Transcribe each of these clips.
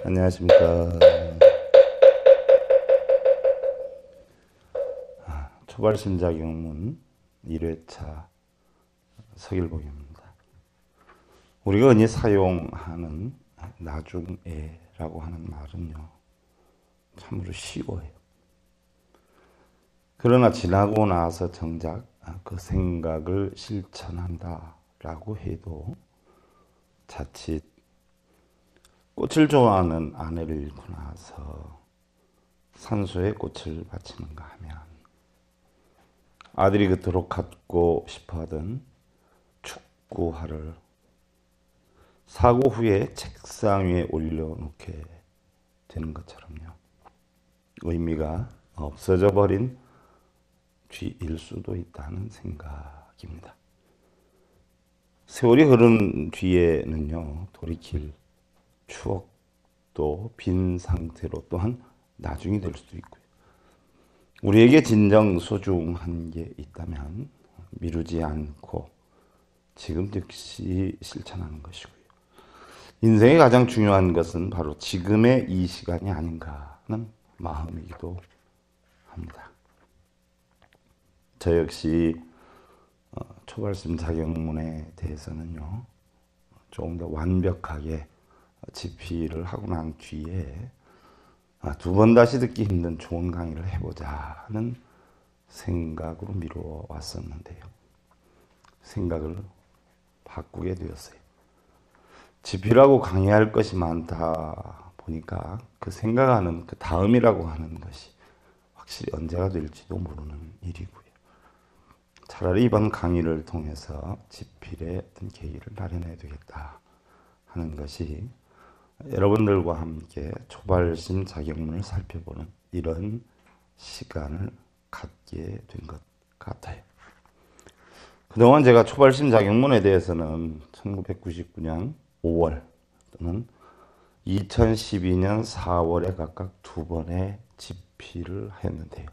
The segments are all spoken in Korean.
안녕하십니까. 초발심작용문 1회차 서길복입니다. 우리가 흔히 사용하는 나중에라고 하는 말은요, 참으로 쉬워요. 그러나 지나고 나서 정작 그 생각을 실천한다라고 해도 자칫 꽃을 좋아하는 아내를 잃고 나서 산소에 꽃을 바치는가 하면, 아들이 그토록 갖고 싶어하던 축구화를 사고 후에 책상 위에 올려놓게 되는 것처럼요, 의미가 없어져 버린 뒤일 수도 있다는 생각입니다. 세월이 흐른 뒤에는요, 돌이킬 추억도 빈 상태로 또한 나중이 될 수도 있고요. 우리에게 진정 소중한 게 있다면 미루지 않고 지금 즉시 실천하는 것이고요. 인생의 가장 중요한 것은 바로 지금의 이 시간이 아닌가 하는 마음이기도 합니다. 저 역시 초발심작용문에 대해서는요, 조금 더 완벽하게 집필을 하고 난 뒤에 두 번 다시 듣기 힘든 좋은 강의를 해보자 하는 생각으로 미루어 왔었는데요, 생각을 바꾸게 되었어요. 집필하고 강의할 것이 많다 보니까 그 생각하는 그 다음이라고 하는 것이 확실히 언제가 될지도 모르는 일이고요. 차라리 이번 강의를 통해서 집필의 어떤 계기를 마련해야 되겠다 하는 것이 여러분들과 함께 초발심 작용문을 살펴보는 이런 시간을 갖게 된 것 같아요. 그동안 제가 초발심 작용문에 대해서는 1999년 5월 또는 2012년 4월에 각각 두 번의 집필을 했는데요.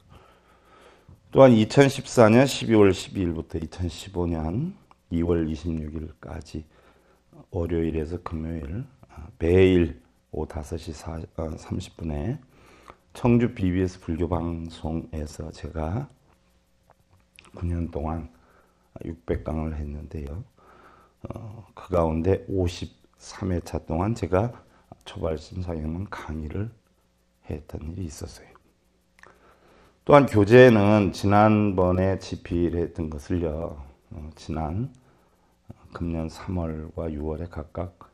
또한 2014년 12월 12일부터 2015년 2월 26일까지 월요일에서 금요일 매일 오후 5시 30분에 청주 BBS 불교방송에서 제가 9년 동안 600강을 했는데요. 그 가운데 53회차 동안 제가 초발심 작용문 강의를 했던 일이 있었어요. 또한 교재는 지난번에 집필했던 것을요, 지난 금년 3월과 6월에 각각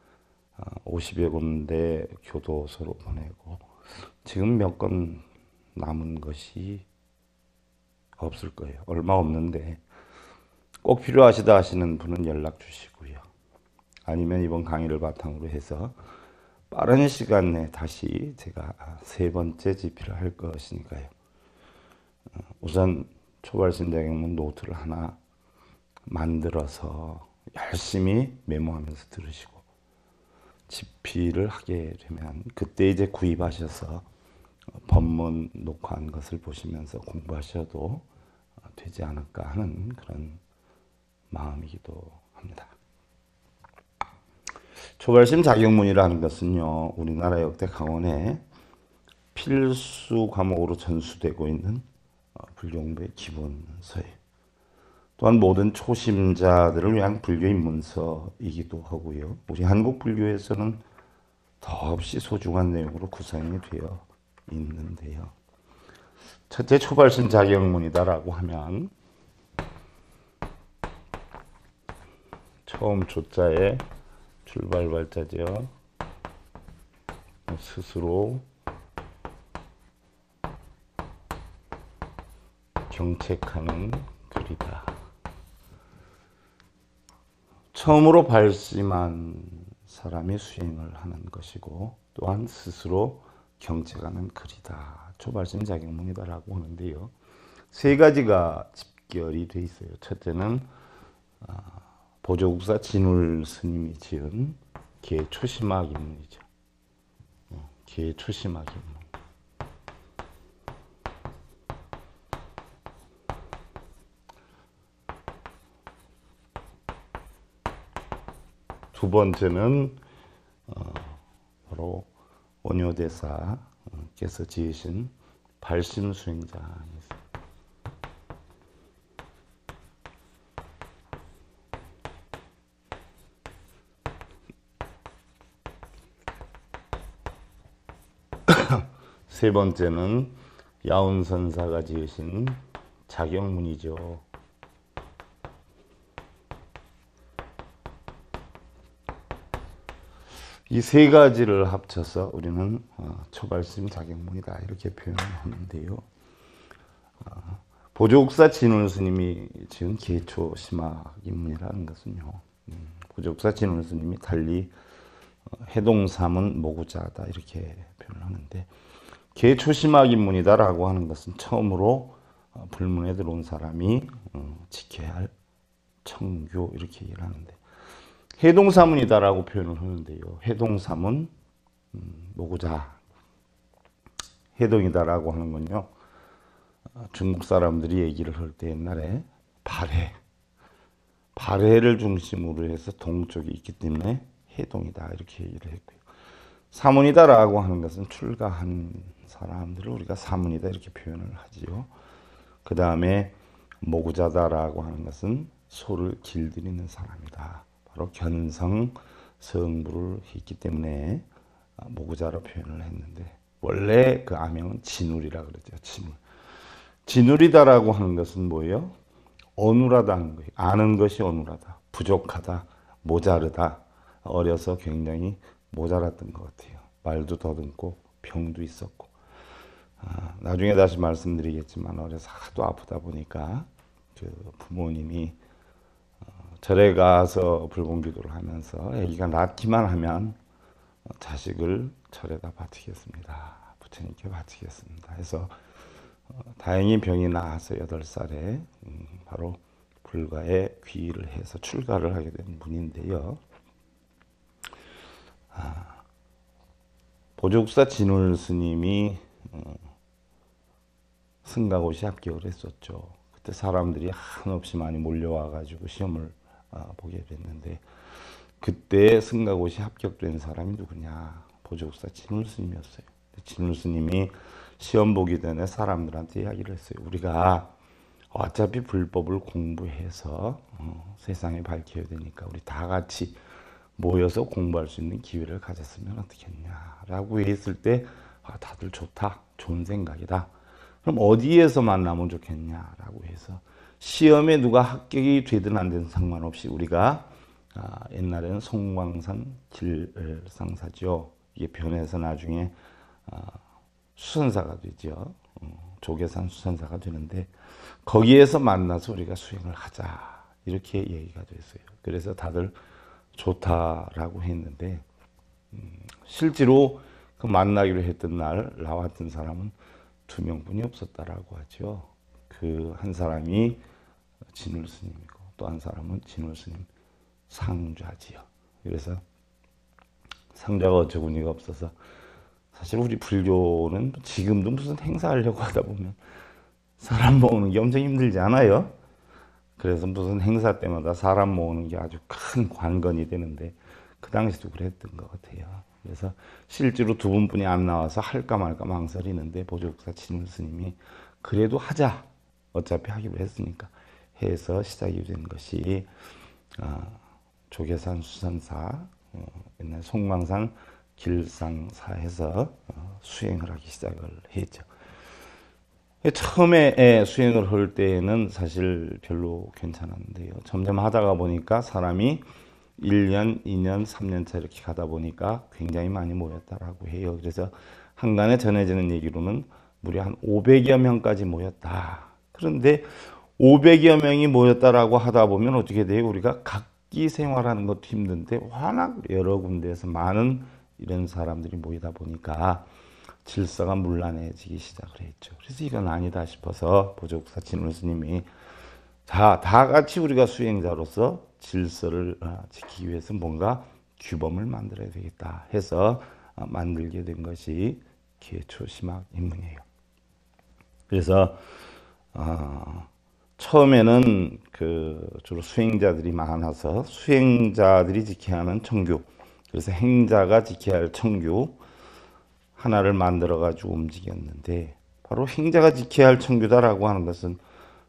50여 군데 교도소로 보내고 지금 몇 건 남은 것이 없을 거예요. 얼마 없는데 꼭 필요하시다 하시는 분은 연락 주시고요. 아니면 이번 강의를 바탕으로 해서 빠른 시간 내에 다시 제가 세 번째 집필을 할 것이니까요. 우선 초발심 작용문 노트를 하나 만들어서 열심히 메모하면서 들으시고, 집필을 하게 되면 그때 이제 구입하셔서 법문 녹화한 것을 보시면서 공부하셔도 되지 않을까 하는 그런 마음이기도 합니다. 초발심 작용문이라는 것은요, 우리나라 역대 강원에 필수 과목으로 전수되고 있는 불교 공부의 기본서예요. 또한 모든 초심자들을 위한 불교 입문서이기도 하고요. 우리 한국 불교에서는 더없이 소중한 내용으로 구성이 되어 있는데요. 첫째 초발심 작용문이다라고 하면 처음 조자에 출발 발자죠. 스스로 경책하는 글이다. 처음으로 발심한 사람이 수행을 하는 것이고, 또한 스스로 경책하는 글이다. 초발심 작용문이다라고 하는데요. 세 가지가 집결이 돼 있어요. 첫째는 보조국사 진울 스님이 지은 개초심학 입문이죠. 개초심학 입문. 두 번째는 바로 원효대사께서 지으신 발심수행장이었습니다. 세 번째는 야운선사가 지으신 자경문이죠. 이 세 가지를 합쳐서 우리는 초발심 자경문이다 이렇게 표현을 하는데요. 보조국사 진울스님이 지은 계초심학인문이라는 것은요. 보조국사 진울스님이 달리 해동삼은 모구자다 이렇게 표현을 하는데, 계초심학인문이다라고 하는 것은 처음으로 불문에 들어온 사람이 지켜야 할 청교 이렇게 얘기를 하는데, 해동사문이다라고 표현을 하는데요. 해동사문, 모구자, 해동이다라고 하는 건요. 중국 사람들이 얘기를 할 때 옛날에 발해를 중심으로 해서 동쪽이 있기 때문에 해동이다 이렇게 얘기를 했고요. 사문이다라고 하는 것은 출가한 사람들을 우리가 사문이다 이렇게 표현을 하지요. 그 다음에 모구자다라고 하는 것은 소를 길들이는 사람이다. 바로 견성, 성불을 했기 때문에 모구자로 표현을 했는데, 원래 그 아명은 진울이라 그러죠. 진울. 진울이다라고 하는 것은 뭐예요? 어눌하다는 거예요. 아는 것이 어눌하다, 부족하다, 모자르다. 어려서 굉장히 모자랐던 것 같아요. 말도 더듬고 병도 있었고. 나중에 다시 말씀드리겠지만 어려서 하도 아프다 보니까 그 부모님이 절에 가서 불공기도를 하면서 아기가 낳기만 하면 자식을 절에다 바치겠습니다. 부처님께 바치겠습니다. 해서 다행히 병이 나아서 8살에 바로 불가에 귀의를 해서 출가를 하게 된 분인데요. 보조국사 진울 스님이 승가고시 합격을 했었죠. 그때 사람들이 한없이 많이 몰려와가지고 시험을 보게 됐는데, 그때 승가고시 합격된 사람이 누구냐? 보조국사 진울 스님이었어요. 진울 스님이 시험 보기 전에 사람들한테 이야기를 했어요. 우리가 어차피 불법을 공부해서 세상에 밝혀야 되니까 우리 다 같이 모여서 공부할 수 있는 기회를 가졌으면 어떻겠냐라고 했을 때, 다들 좋다, 좋은 생각이다. 그럼 어디에서 만나면 좋겠냐라고 해서, 시험에 누가 합격이 되든 안 되든 상관없이 우리가 옛날에는 송광산 길상사죠. 이게 변해서 나중에 수선사가 되죠. 조계산 수선사가 되는데, 거기에서 만나서 우리가 수행을 하자 이렇게 얘기가 됐어요. 그래서 다들 좋다라고 했는데, 실제로 그 만나기로 했던 날 나왔던 사람은 2명뿐이 없었다라고 하죠. 그 한 사람이 진울 스님이고 또 한 사람은 진울 스님 상좌지요. 그래서 상좌가 어처구니가 없어서, 사실 우리 불교는 지금도 무슨 행사하려고 하다 보면 사람 모으는 게 엄청 힘들지 않아요? 그래서 무슨 행사 때마다 사람 모으는 게 아주 큰 관건이 되는데, 그 당시도 그랬던 것 같아요. 그래서 실제로 2분뿐이 안 나와서 할까 말까 망설이는데, 보조국사 진울 스님이 그래도 하자, 어차피 하기로 했으니까 해서 시작이 된 것이 조계산 수선사, 옛날 송광산 길상사에서 수행을 하기 시작을 했죠. 처음에 수행을 할 때는 사실 별로 괜찮았는데요. 점점 하다가 보니까 사람이 1년, 2년, 3년차 이렇게 가다 보니까 굉장히 많이 모였다라고 해요. 그래서 한간에 전해지는 얘기로는 무려 한 500여 명까지 모였다. 그런데 500여 명이 모였다라고 하다 보면 어떻게 돼요? 우리가 각기 생활하는 것도 힘든데 워낙 여러 군데에서 많은 이런 사람들이 모이다 보니까 질서가 문란해지기 시작을 했죠. 그래서 이건 아니다 싶어서 보조국사 진울 스님이 다 같이 우리가 수행자로서 질서를 지키기 위해서 뭔가 규범을 만들어야 되겠다 해서 만들게 된 것이 계초심학인문이에요. 그래서 처음에는 주로 수행자들이 많아서 수행자들이 지켜야 하는 청규, 그래서 행자가 지켜야 할 청규, 하나를 만들어 가지고 움직였는데 바로 행자가 지켜야 할 청규다라고 하는 것은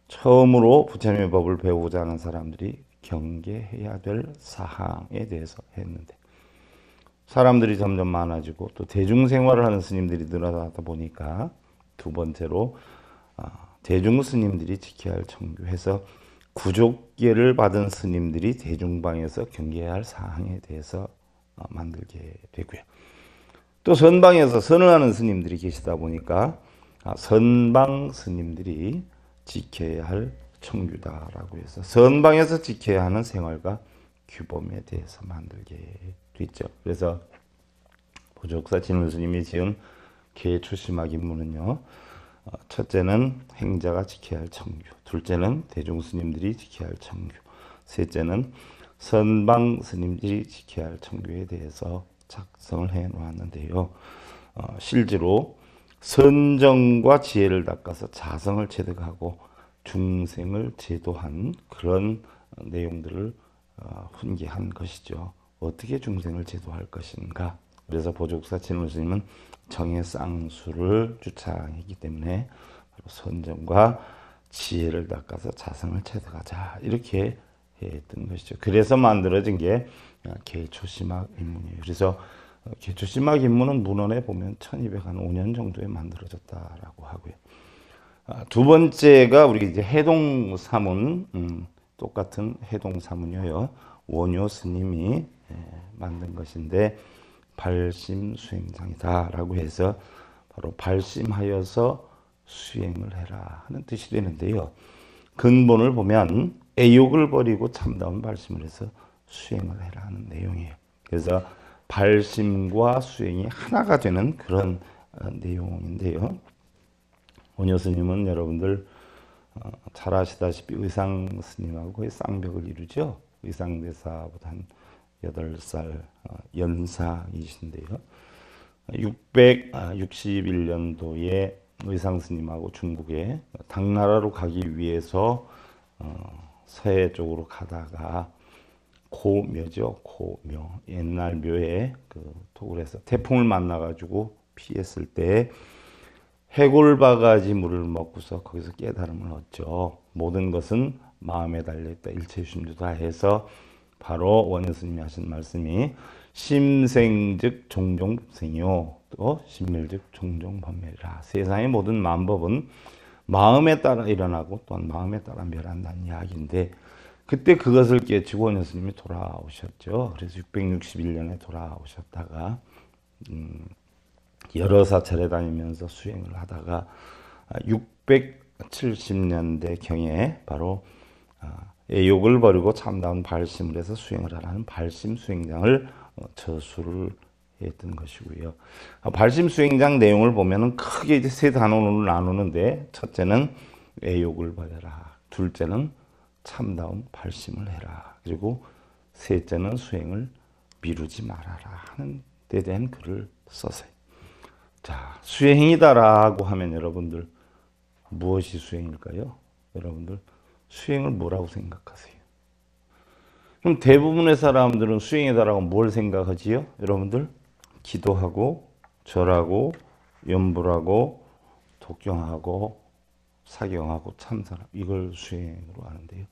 처음으로 부처님의 법을 배우고자 하는 사람들이 경계해야 될 사항에 대해서 했는데 사람들이 점점 많아지고 또 대중생활을 하는 스님들이 늘어나다 보니까 두 번째로 대중 스님들이 지켜야 할 청규해서 구족계를 받은 스님들이 대중방에서 경계해야 할 사항에 대해서 만들게 되고요. 또 선방에서 선을 하는 스님들이 계시다 보니까 선방 스님들이 지켜야 할 청규다라고 해서 선방에서 지켜야 하는 생활과 규범에 대해서 만들게 됐죠. 그래서 보족사 진울 스님이 지은 계초심학 입문은요. 첫째는 행자가 지켜야 할 청규, 둘째는 대중 스님들이 지켜야 할 청규, 셋째는 선방 스님들이 지켜야 할 청규에 대해서 작성을 해 놓았는데요. 실제로 선정과 지혜를 닦아서 자성을 체득하고 중생을 제도한 그런 내용들을 훈계한 것이죠. 어떻게 중생을 제도할 것인가. 그래서 보족사 진울 스님은 정의 쌍수를 주창했기 때문에 바로 선정과 지혜를 닦아서 자성을 체득하자 이렇게 했던 것이죠. 그래서 만들어진 게 계초심학 입문이에요. 그래서 계초심학 입문은 문헌에 보면 1205년 정도에 만들어졌다라고 하고요. 두 번째가 우리 이제 해동사문, 똑같은 해동사문이요. 원효 스님이 만든 것인데 발심수행장이다라고 해서 바로 발심하여서 수행을 해라 하는 뜻이 되는데요. 근본을 보면 애욕을 버리고 참다운 발심을 해서 수행을 해라 하는 내용이에요. 그래서 발심과 수행이 하나가 되는 그런 내용인데요. 원효 스님은 여러분들 잘 아시다시피 의상 스님하고 거의 쌍벽을 이루죠. 의상대사보다 한 8살 연상이신데요. 661년도에 의상 스님하고 중국에 당나라로 가기 위해서 서해 쪽으로 가다가 고묘죠. 고묘. 옛날 묘에 그 토굴에서 태풍을 만나가지고 피했을 때 해골바가지 물을 먹고서 거기서 깨달음을 얻죠. 모든 것은 마음에 달려있다. 일체심도 다 해서 바로 원효 스님이 하신 말씀이 심생즉 종종생이요 또 심멸즉 종종범멸이라. 세상의 모든 만법은 마음에 따라 일어나고 또한 마음에 따라 멸한다는 이야기인데 그때 그것을 깨치고 원효 스님이 돌아오셨죠. 그래서 661년에 돌아오셨다가 여러 사찰에 다니면서 수행을 하다가 670년대 경에 바로 애욕을 버리고 참다운 발심을 해서 수행을 하라는 발심 수행장을 저수를 했던 것이고요. 발심 수행장 내용을 보면은 크게 이제 세 단원으로 나누는데 첫째는 애욕을 버려라, 둘째는 참다운 발심을 해라, 그리고 셋째는 수행을 미루지 말아라 하는 데 대한 글을 썼어요. 자, 수행이다라고 하면 여러분들 무엇이 수행일까요? 여러분들 수행을 뭐라고 생각하세요? 그럼 대부분의 사람들은 수행이다라고 뭘 생각하지요? 여러분들 기도하고 절하고 염불하고 독경하고 사경하고 참선하고 이걸 수행으로 하는데요.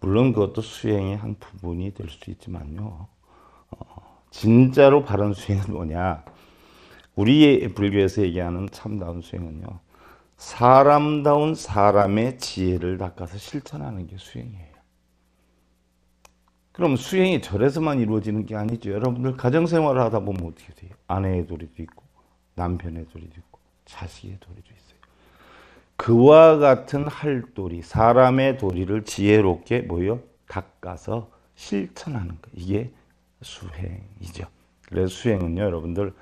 물론 그것도 수행의 한 부분이 될 수 있지만요. 진짜로 바른 수행은 뭐냐? 우리 불교에서 얘기하는 참다운 수행은요. 사람다운 사람의 지혜를 닦아서 실천하는 게 수행이에요. 그럼 수행이 절에서만 이루어지는 게 아니죠. 여러분들 가정생활을 하다 보면 어떻게 돼요? 아내의 도리도 있고 남편의 도리도 있고 자식의 도리도 있어요. 그와 같은 할도리, 사람의 도리를 지혜롭게 닦아서 실천하는 거. 이게 수행이죠. 그래서 수행은요, 여러분들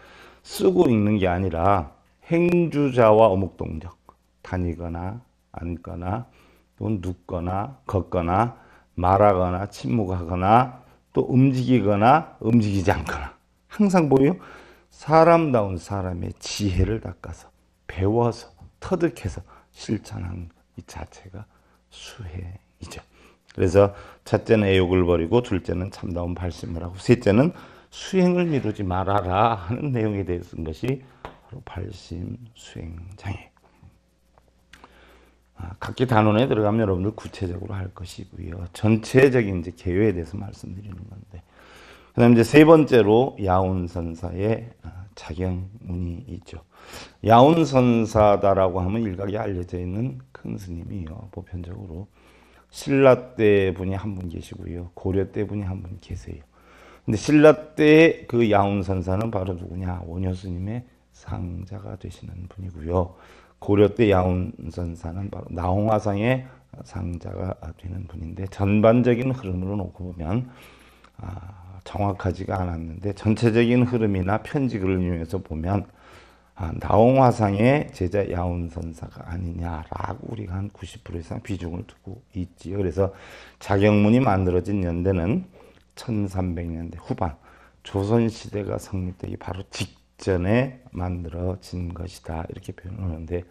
쓰고 읽는 게 아니라 행주자와 어묵동정, 다니거나 앉거나 또 눕거나 걷거나 말하거나 침묵하거나 또 움직이거나 움직이지 않거나 항상 사람다운 사람의 지혜를 닦아서 배워서 터득해서 실천하는 이 자체가 수행이죠. 그래서 첫째는 애욕을 버리고 둘째는 참다운 발심을 하고 셋째는 수행을 미루지 말아라 하는 내용에 대해서 쓴 것이 바로 발심수행장애. 각기 단원에 들어가면 여러분들 구체적으로 할 것이고요. 전체적인 이제 개요에 대해서 말씀드리는 건데, 그다음 이제 세 번째로 야운선사의 자경문이 있죠. 야운선사다라고 하면 일각에 알려져 있는 큰 스님이요. 보편적으로 신라 때 분이 한 분 계시고요. 고려 때 분이 한 분 계세요. 근데 신라 때 그 야운선사는 바로 누구냐? 원효 스님의 상자가 되시는 분이고요. 고려 때 야운선사는 바로 나홍화상의 상자가 되는 분인데, 전반적인 흐름으로 놓고 보면 정확하지가 않았는데 전체적인 흐름이나 편지글을 이용해서 보면 나홍화상의 제자 야운선사가 아니냐라고 우리가 한 90% 이상 비중을 두고 있지요. 그래서 자경문이 만들어진 연대는 1300년대 후반, 조선시대가 성립되기 바로 직전에 만들어진 것이다, 이렇게 표현하는데,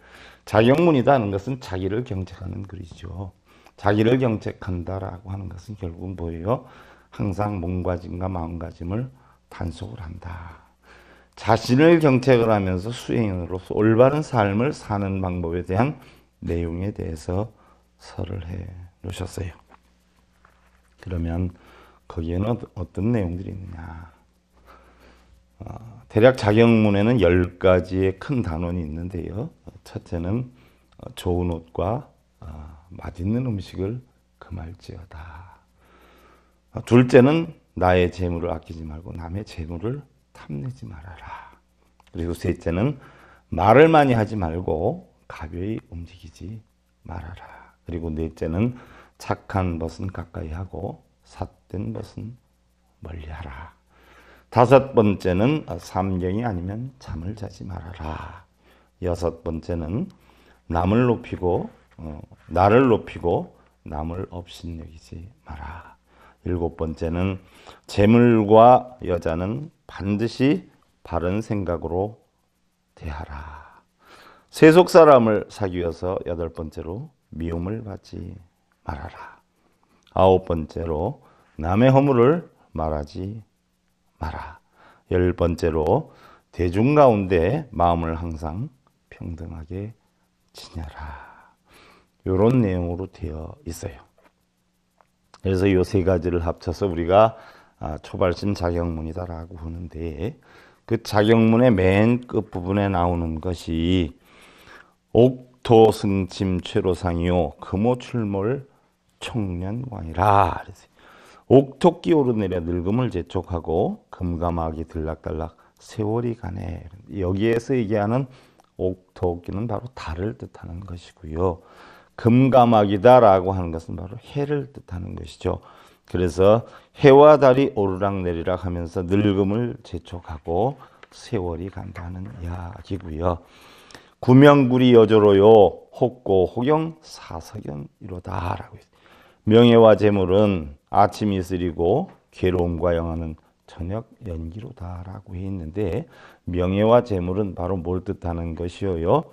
자경문이라는 것은 자기를 경책하는 글이죠. 자기를 경책한다라고 하는 것은 결국은 뭐예요? 항상 몸가짐과 마음가짐을 단속을 한다. 자신을 경책을 하면서 수행으로서 올바른 삶을 사는 방법에 대한 내용에 대해서 설을 해 놓으셨어요. 그러면 거기에는 어떤 내용들이 있느냐? 대략 자경문에는 10가지의 큰 단원이 있는데요. 첫째는 좋은 옷과 맛있는 음식을 금할지어다. 둘째는 나의 재물을 아끼지 말고 남의 재물을 탐내지 말아라. 그리고 셋째는 말을 많이 하지 말고 가벼이 움직이지 말아라. 그리고 넷째는 착한 것은 가까이 하고 삿된 것은 멀리하라. 다섯 번째는 삼경이 아니면 잠을 자지 말아라. 여섯 번째는 나를 높이고 남을 업신여기지 마라. 일곱 번째는 재물과 여자는 반드시 바른 생각으로 대하라. 세속 사람을 사귀어서 여덟 번째로 미움을 받지 말아라. 아홉 번째로 남의 허물을 말하지 마라. 열 번째로 대중 가운데 마음을 항상 평등하게 지녀라. 이런 내용으로 되어 있어요. 그래서 이 세 가지를 합쳐서 우리가 초발심 자경문이다라고 하는데, 그 자경문의 맨 끝부분에 나오는 것이 옥토 승침 최로상이요 금오 출몰 청년광이라. 옥토끼 오르내려 늙음을 재촉하고 금감하기 들락달락 세월이 가네. 여기에서 얘기하는 옥토끼는 바로 달을 뜻하는 것이고요. 금감하기다라고 하는 것은 바로 해를 뜻하는 것이죠. 그래서 해와 달이 오르락내리락 하면서 늙음을 재촉하고 세월이 간다는 이야기고요. 구명구리 여조로요 혹고 혹영 사석연이로다라고 했어요. 명예와 재물은 아침 이슬이고 괴로움과 영화는 저녁 연기로다라고 해 있는데, 명예와 재물은 바로 뭘 뜻하는 것이요?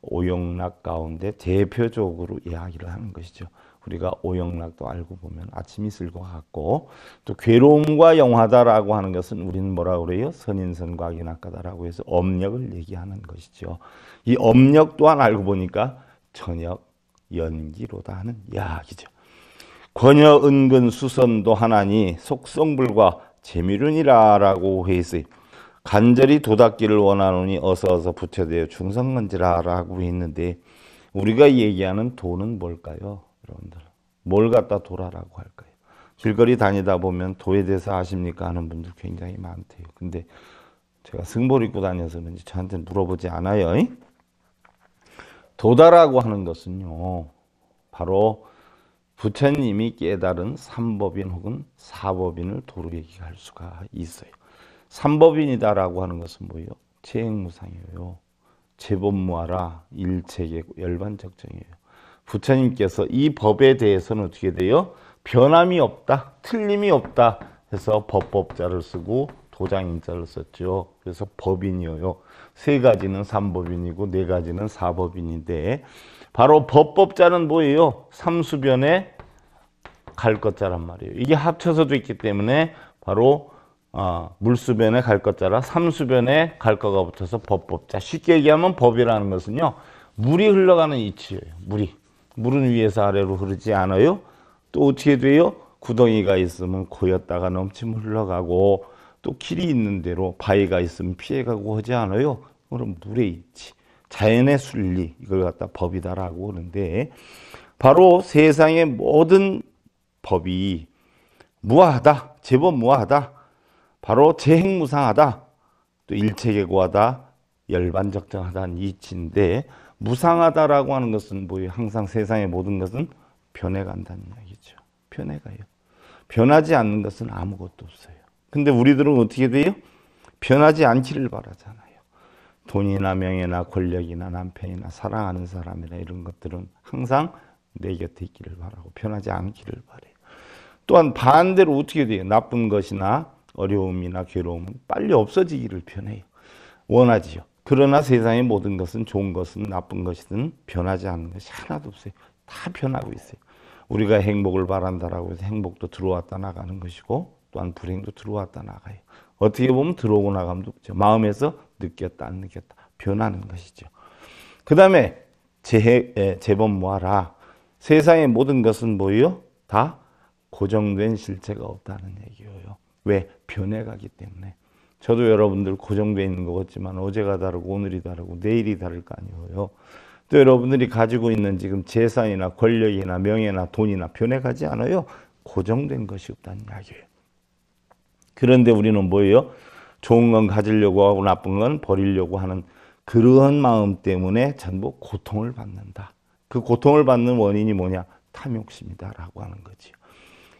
오용락 가운데 대표적으로 이야기를 하는 것이죠. 우리가 오용락도 알고 보면 아침 이슬과 같고, 또 괴로움과 영화다라고 하는 것은 우리는 뭐라 그래요? 선인선과 악인악가다라고 해서 업력을 얘기하는 것이죠. 이 업력 또한 알고 보니까 저녁 연기로다 하는 이야기죠. 권여 은근 수선도 하나니 속성불과 재미륜이라라고 해서 간절히 도닦기를 원하노니 어서 부처되어 중성건지라라고 했는데, 우리가 얘기하는 도는 뭘까요? 여러분들 뭘 갖다 도라라고 할까요? 길거리 다니다 보면 도에 대해서 아십니까 하는 분들 굉장히 많대요. 근데 제가 승복 입고 다녀서 그런지 저한테 물어보지 않아요. 도다라고 하는 것은요, 바로 부처님이 깨달은 삼법인 혹은 사법인을 도로 얘기할 수가 있어요. 삼법인이다라고 하는 것은 뭐예요? 재행무상이에요. 재법무하라, 일체계고 열반적정이에요. 부처님께서 이 법에 대해서는 어떻게 돼요? 변함이 없다, 틀림이 없다 해서 법법자를 쓰고 도장인자를 썼죠. 그래서 법인이에요. 세 가지는 삼법인이고 네 가지는 사법인인데, 바로 법법자는 뭐예요? 삼수변에 갈 것자란 말이에요. 이게 합쳐서도 있기 때문에 바로 물수변에 갈 것자라 삼수변에 갈 거가 붙어서 법법자. 쉽게 얘기하면 법이라는 것은요, 물이 흘러가는 이치예요. 물은 위에서 아래로 흐르지 않아요. 또 어떻게 돼요? 구덩이가 있으면 고였다가 넘치면 흘러가고, 또 길이 있는 대로 바위가 있으면 피해가고 하지 않아요. 그럼 물의 이치, 자연의 순리, 이걸 갖다 법이다라고 하는데, 바로 세상의 모든 법이 무아하다, 제법 무아하다, 바로 재행무상하다, 또 일체계고하다, 열반적정하다는 이치인데, 무상하다라고 하는 것은 뭐예요? 항상 세상의 모든 것은 변해간다는 이야기죠. 변해가요. 변하지 않는 것은 아무것도 없어요. 근데 우리들은 어떻게 돼요? 변하지 않기를 바라잖아요. 돈이나 명예나 권력이나 남편이나 사랑하는 사람이나 이런 것들은 항상 내 곁에 있기를 바라고 변하지 않기를 바라요. 또한 반대로 어떻게 돼요? 나쁜 것이나 어려움이나 괴로움은 빨리 없어지기를 변해요. 원하지요. 그러나 세상의 모든 것은, 좋은 것은 나쁜 것이든 변하지 않는 것이 하나도 없어요. 다 변하고 있어요. 우리가 행복을 바란다라고 해서 행복도 들어왔다 나가는 것이고, 또한 불행도 들어왔다 나가요. 어떻게 보면 들어오고 나감도 없죠. 마음에서 느꼈다 안 느꼈다 변하는 것이죠. 그 다음에 제법 뭐하라. 세상의 모든 것은 뭐예요? 다 고정된 실체가 없다는 얘기예요. 왜? 변해가기 때문에. 저도 여러분들 고정되어 있는 것 같지만 어제가 다르고 오늘이 다르고 내일이 다를 거 아니에요. 또 여러분들이 가지고 있는 지금 재산이나 권력이나 명예나 돈이나 변해가지 않아요. 고정된 것이 없다는 이야기예요. 그런데 우리는 뭐예요? 좋은 건 가지려고 하고 나쁜 건 버리려고 하는 그러한 마음 때문에 전부 고통을 받는다. 그 고통을 받는 원인이 뭐냐? 탐욕심이다라고 하는 거지요.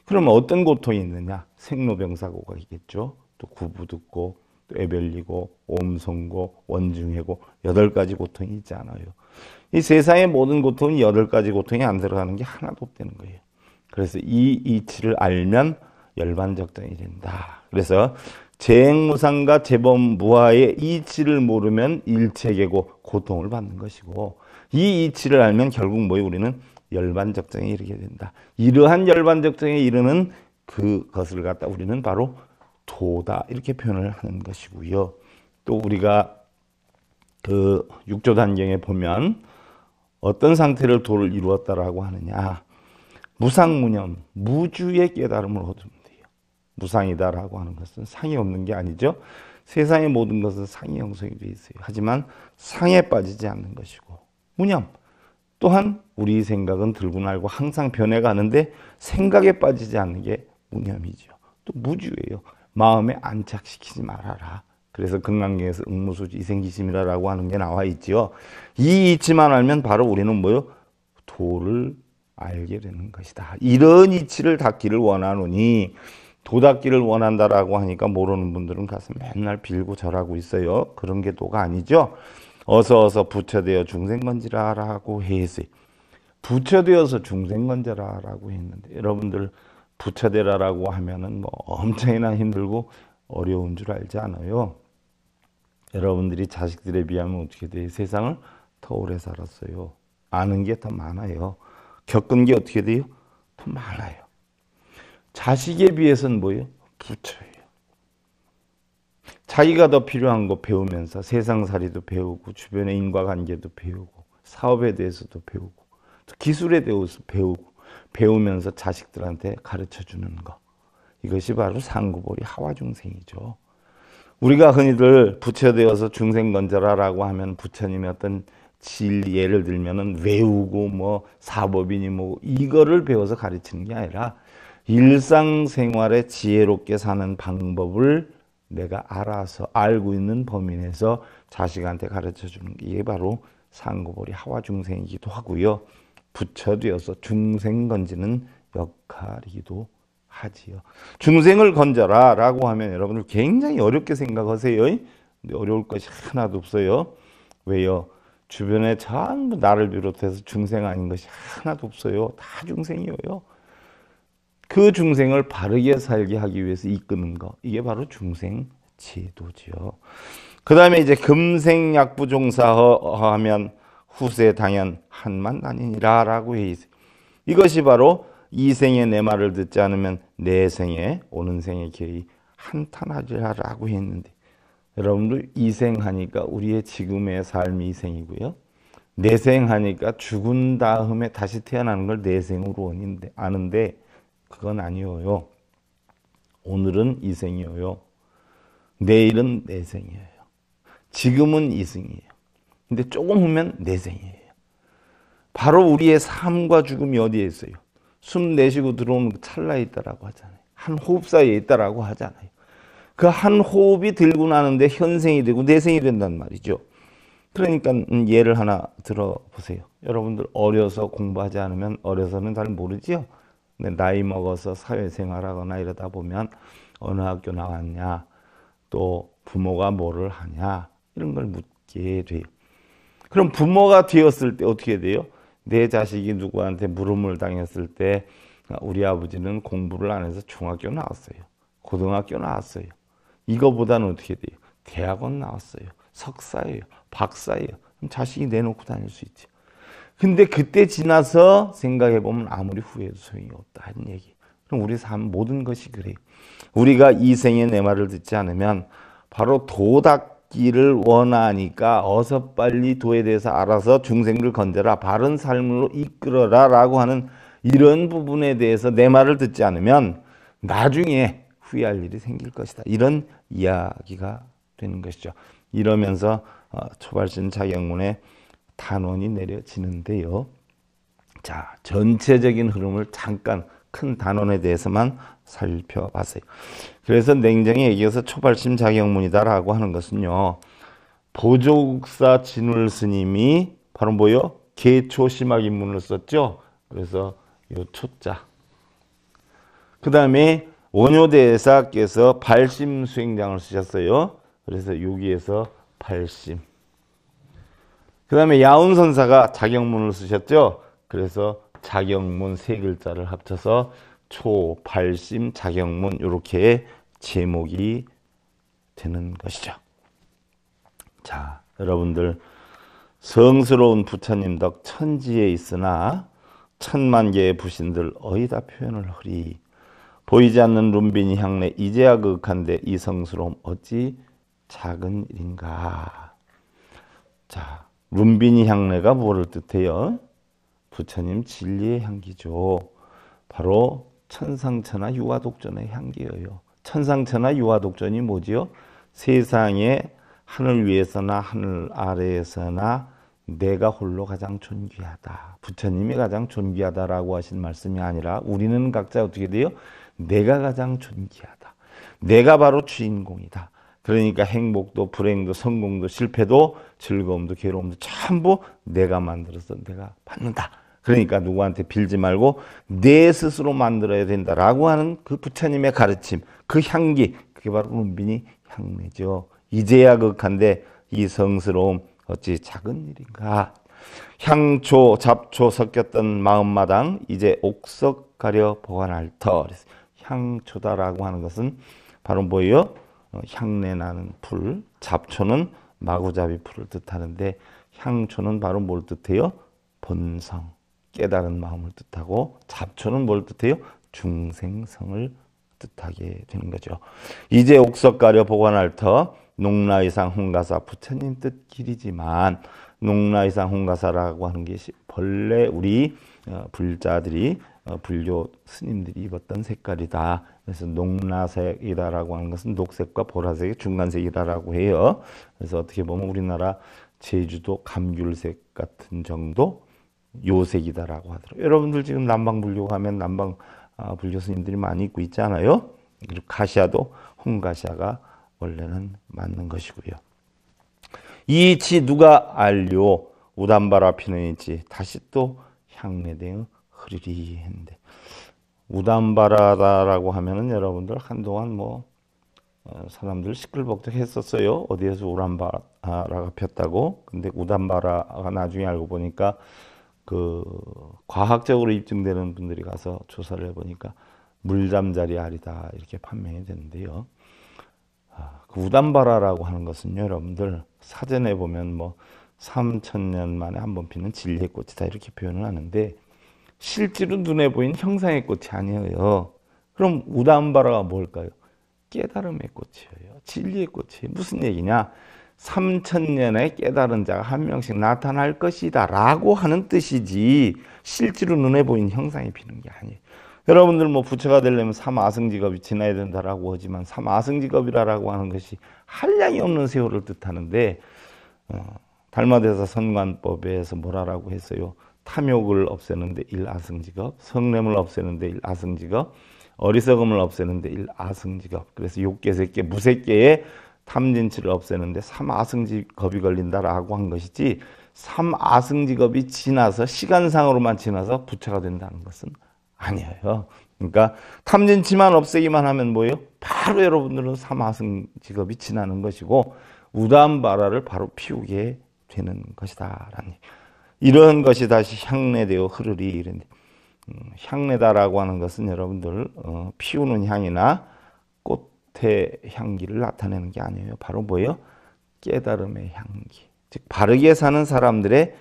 그러면 어떤 고통이 있느냐? 생로병사고가 있겠죠. 또 구부듣고, 또 애별리고, 옴송고, 원중해고, 8가지 고통이 있잖아요. 이 세상의 모든 고통은 8가지 고통이 안 들어가는 게 하나도 없다는 거예요. 그래서 이 이치를 알면 열반적정이 된다. 그래서 재행무상과 제법무아의 이치를 모르면 일체계고 고통을 받는 것이고, 이 이치를 알면 결국 뭐예요? 우리는 열반적정에 이르게 된다. 이러한 열반적정에 이르는 그것을 갖다 우리는 바로 도다, 이렇게 표현을 하는 것이고요. 또 우리가 그 육조단경에 보면 어떤 상태를 도를 이루었다라고 하느냐? 무상무념, 무주의 깨달음을 얻으면 돼요. 무상이다라고 하는 것은 상이 없는 게 아니죠. 세상의 모든 것은 상이 형성이 되어 있어요. 하지만 상에 빠지지 않는 것이고, 무념 또한 우리 생각은 들고 날고 항상 변해가는데 생각에 빠지지 않는 게 무념이죠. 또 무주예요. 마음에 안착시키지 말아라. 그래서 금강경에서 응무수지 이생기심이라고 하는 게 나와 있죠. 이 이치만 알면 바로 우리는 뭐요? 도를 알게 되는 것이다. 이런 이치를 닿기를 원하노니, 도닦기를 원한다라고 하니까 모르는 분들은 가서 맨날 빌고 절하고 있어요. 그런 게 도가 아니죠. 어서 부처되어 중생건지라라고 했어요. 부처되어서 중생건지라라고 했는데, 여러분들 부처되라라고 하면은 뭐 엄청나 힘들고 어려운 줄 알지 않아요? 여러분들이 자식들에 비하면 어떻게 돼요? 세상을 더 오래 살았어요. 아는 게 더 많아요. 겪은 게 어떻게 돼요? 더 많아요. 자식에 비해서는 뭐예요? 부처예요. 자기가 더 필요한 거 배우면서 세상살이도 배우고, 주변의 인과관계도 배우고, 사업에 대해서도 배우고, 또 기술에 대해서 배우면서 자식들한테 가르쳐주는 거. 이것이 바로 상구보리 하와중생이죠. 우리가 흔히들 부처되어서 중생건져라라고 하면 부처님의 어떤 진리, 예를 들면은 외우고 뭐 사법이니 뭐 이거를 배워서 가르치는 게 아니라 일상생활에 지혜롭게 사는 방법을 내가 알아서 알고 있는 범위 내에서 자식한테 가르쳐 주는 게, 이게 바로 상구보리 하와중생이기도 하고요. 부처되어서 중생 건지는 역할이기도 하지요. 중생을 건져라 라고 하면 여러분들 굉장히 어렵게 생각하세요. 근데 어려울 것이 하나도 없어요. 왜요? 주변에 전부 나를 비롯해서 중생 아닌 것이 하나도 없어요. 다 중생이에요. 그 중생을 바르게 살게 하기 위해서 이끄는 거, 이게 바로 중생 제도지요. 그 다음에 이제 금생약부종사하면 후세 당연 한만난이니라 라고 해 있어요. 이것이 바로 이 생에 내 말을 듣지 않으면 내 생에 오는 생에 거의 한탄하리라고 했는데 여러분들 이생하니까 우리의 지금의 삶이 이생이고요. 내생하니까 죽은 다음에 다시 태어나는 걸 내생으로 아는데 그건 아니에요. 오늘은 이생이에요. 내일은 내생이에요. 지금은 이생이에요. 근데 조금 후면 내생이에요. 바로 우리의 삶과 죽음이 어디에 있어요? 숨 내쉬고 들어오는 찰나에 있다라고 하잖아요. 한 호흡 사이에 있다라고 하잖아요. 그 한 호흡이 들고 나는데 현생이 되고 내생이 된단 말이죠. 그러니까 예를 하나 들어보세요. 여러분들 어려서 공부하지 않으면 어려서는 잘 모르지요. 근데 나이 먹어서 사회생활하거나 이러다 보면 어느 학교 나왔냐, 또 부모가 뭐를 하냐 이런 걸 묻게 돼요. 그럼 부모가 되었을 때 어떻게 돼요? 내 자식이 누구한테 물음을 당했을 때 우리 아버지는 공부를 안 해서 중학교 나왔어요. 고등학교 나왔어요. 이거보다는 어떻게 돼요? 대학원 나왔어요. 석사예요. 박사예요. 그럼 자식이 내놓고 다닐 수 있죠. 근데 그때 지나서 생각해보면 아무리 후회해도 소용이 없다 하는 얘기. 그럼 우리 삶 모든 것이 그래요. 우리가 이 생에 내 말을 듣지 않으면 바로 도 닦기를 원하니까 어서 빨리 도에 대해서 알아서 중생들 건져라, 바른 삶으로 이끌어라 라고 하는 이런 부분에 대해서 내 말을 듣지 않으면 나중에 후회할 일이 생길 것이다. 이런 이야기가 되는 것이죠. 이러면서 초발심 자격문에 단원이 내려지는데요. 자, 전체적인 흐름을 잠깐 큰 단원에 대해서만 살펴봤어요. 그래서 냉정히 얘기해서 초발심 자격문이다라고 하는 것은요. 보조국사 진울 스님이 바로 뭐요? 개초심학입문을 썼죠. 그래서 요 초자. 그 다음에 원효대사께서 발심수행장을 쓰셨어요. 그래서 여기에서 발심. 그 다음에 야운선사가 자격문을 쓰셨죠. 그래서 자격문 세 글자를 합쳐서 초, 발심, 자격문 이렇게 제목이 되는 것이죠. 자, 여러분들 성스러운 부처님 덕 천지에 있으나 천만 개의 부신들 어이다 표현을 허리. 보이지 않는 룸빈이 향내 이제야 그윽한데 이 성스러움 어찌 작은 일인가. 자, 룸빈이 향내가 뭐를 뜻해요? 부처님 진리의 향기죠. 바로 천상천하 유화독전의 향기예요. 천상천하 유화독전이 뭐지요? 세상에 하늘 위에서나 하늘 아래에서나 내가 홀로 가장 존귀하다. 부처님이 가장 존귀하다라고 하신 말씀이 아니라 우리는 각자 어떻게 돼요? 내가 가장 존귀하다. 내가 바로 주인공이다. 그러니까 행복도 불행도 성공도 실패도 즐거움도 괴로움도 전부 내가 만들어서 내가 받는다. 그러니까 누구한테 빌지 말고 내 스스로 만들어야 된다라고 하는 그 부처님의 가르침, 그 향기, 그게 바로 룸빈이 향내죠. 이제야 극한데 이 성스러움 어찌 작은 일인가. 향초, 잡초 섞였던 마음마당 이제 옥석 가려 보관할 터. 향초다라고 하는 것은 바로 뭐예요? 향내 나는 풀. 잡초는 마구잡이 풀을 뜻하는데 향초는 바로 뭘 뜻해요? 본성, 깨달은 마음을 뜻하고 잡초는 뭘 뜻해요? 중생성을 뜻하게 되는 거죠. 이제 옥석 가려 보관할 터. 농라이상 홍가사 부처님 뜻 길이지만 농라이상 홍가사라고 하는 것이 본래 우리 불자들이 불교 스님들이 입었던 색깔이다. 그래서 농라색이다라고 하는 것은 녹색과 보라색의 중간색이다라고 해요. 그래서 어떻게 보면 우리나라 제주도 감귤색 같은 정도 요색이다라고 하더라고요. 여러분들 지금 남방 불교 가면 남방 불교 스님들이 많이 입고 있잖아요. 그리고 가시아도 홍가시아가 원래는 맞는 것이고요. 이치 누가 알요 우담바라 피는 있지 다시 또 향내대응 흐리리 했는데 우담바라다라고 하면은 여러분들 한동안 뭐 사람들 시끌벅적 했었어요. 어디에서 우담바라가 폈다고. 근데 우담바라가 나중에 알고 보니까 그 과학적으로 입증되는 분들이 가서 조사를 해보니까 물잠자리 알이다 이렇게 판명이 되는데요. 그 우담바라라고 하는 것은요, 여러분들 사전에 보면 뭐 3,000년 만에 한 번 피는 진리의 꽃이다 이렇게 표현을 하는데 실제로 눈에 보이는 형상의 꽃이 아니에요. 그럼 우담바라가 뭘까요? 깨달음의 꽃이에요. 진리의 꽃이에요. 무슨 얘기냐? 3000년의 깨달은 자가 한 명씩 나타날 것이다 라고 하는 뜻이지 실제로 눈에 보이는 형상이 비는 게 아니에요. 여러분들 뭐 부처가 되려면 삼아승직업이 지나야 된다라고 하지만 삼아승직업이라고 하는 것이 한량이 없는 세월을 뜻하는데 달마대사 선관법에서 뭐라고 했어요? 탐욕을 없애는데 1아승직업, 성냄을 없애는데 1아승직업, 어리석음을 없애는데 1아승직업. 그래서 욕계세계, 무색계의 탐진치를 없애는데 3아승직업이 걸린다라고 한 것이지 3아승직업이 지나서 시간상으로만 지나서 부처가 된다는 것은 아니에요. 그러니까 탐진치만 없애기만 하면 뭐예요? 바로 여러분들은 3아승직업이 지나는 것이고 우담바라를 바로 피우게 되는 것이다 라는 이런 것이 다시 향내되어 흐르리 이런데 향내다라고 하는 것은 여러분들 피우는 향이나 꽃의 향기를 나타내는 게 아니에요. 바로 뭐예요? 깨달음의 향기. 즉 바르게 사는 사람들의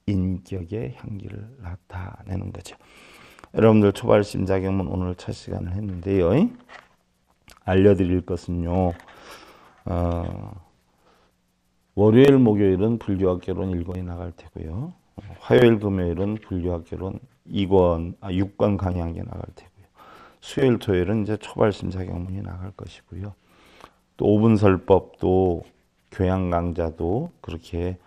인격의 향기를 나타내는 거죠. 여러분들 초발심자경문 오늘 첫 시간을 했는데요. 알려드릴 것은요. 월요일 목요일은 불교학개론 1권이 나갈 테고요. 화요일 금요일은 불교학개론 6권 강의한 게 나갈 테고요. 수요일 토요일은 이제 초발심자경문이 나갈 것이고요. 또 5분 설법도 교양 강좌도 그렇게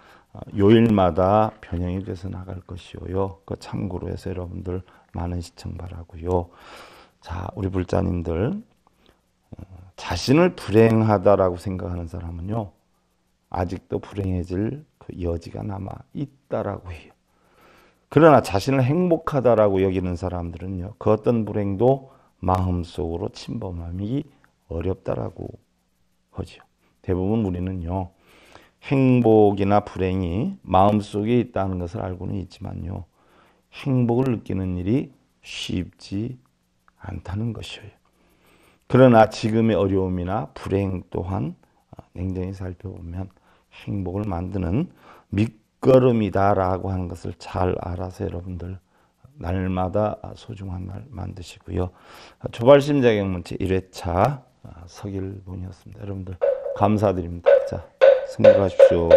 요일마다 변형이 돼서 나갈 것이고요. 그 참고로 해서 여러분들 많은 시청 바라고요. 자, 우리 불자님들 자신을 불행하다라고 생각하는 사람은요. 아직도 불행해질 그 여지가 남아 있다라고 해요. 그러나 자신을 행복하다라고 여기는 사람들은요. 그 어떤 불행도 마음속으로 침범하기 어렵다라고 하죠. 대부분 우리는요. 행복이나 불행이 마음속에 있다는 것을 알고는 있지만요. 행복을 느끼는 일이 쉽지 않다는 것이에요. 그러나 지금의 어려움이나 불행 또한 냉정히 살펴보면 행복을 만드는 밑거름이다라고 하는 것을 잘 알아서 여러분들 날마다 소중한 날 만드시고요. 초발심자경문 제1회차 서길본이었습니다. 여러분들 감사드립니다. 자, 승리하십시오.